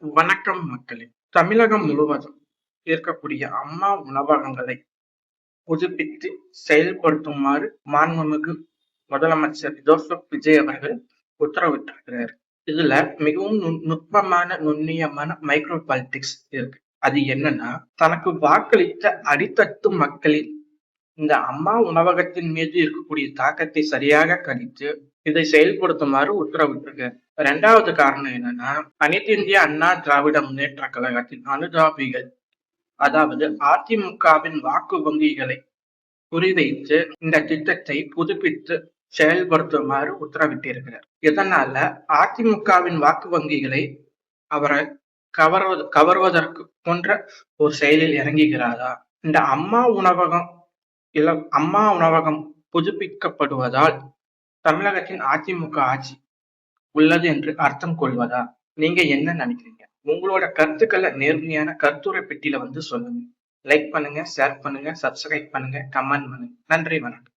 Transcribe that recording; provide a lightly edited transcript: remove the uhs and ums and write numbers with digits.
வணக்கம் மக்களே! தமிழகம் முழுவதும் இருக்கக்கூடிய அம்மா உணவகங்களை புதுப்பித்து செயல்படுத்துமாறு மாண்புமிகு முதலமைச்சர் ஜோசப் விஜய் அவர்கள் உத்தரவிட்டிருக்கிறார். இதுல மிகவும் நுட்பமான நுண்ணியமான மைக்ரோ பாலிடிக்ஸ் இருக்கு. அது என்னன்னா, தனக்கு வாக்களித்த அடித்தட்டு மக்களின் இந்த அம்மா உணவகத்தின் மீது இருக்கக்கூடிய தாக்கத்தை சரியாக கணித்து இதை செயல்படுத்துமாறு உத்தரவிட்டிருக்கார். 2வது காரணம் என்னன்னா, அனைத்து இந்திய அண்ணா திராவிட முன்னேற்ற கழகத்தின் அனுதாபிகள், அதாவது அதிமுகவின் வாக்கு வங்கிகளை குறிவைத்து இந்த திட்டத்தை புதுப்பித்து செயல்படுத்துமாறு உத்தரவிட்டிருக்கிறார். இதனால அதிமுகவின் வாக்கு வங்கிகளை அவரை கவர்வதற்கு போன்ற ஒரு செயலில் இறங்குகிறாரா? இந்த அம்மா உணவகம் புதுப்பிக்கப்படுவதால் தமிழகத்தின் அதிமுக ஆட்சி உள்ளது என்று அர்த்தம் கொள்வதா? நீங்க என்ன நினைக்கிறீங்க? உங்களோட கருத்துக்களை நேர்மையான கருத்துரை பெட்டியில சொல்லுங்க. லைக் பண்ணுங்க, ஷேர் பண்ணுங்க, சப்ஸ்கிரைப் பண்ணுங்க, கமெண்ட் பண்ணுங்க. நன்றி, வணக்கம்.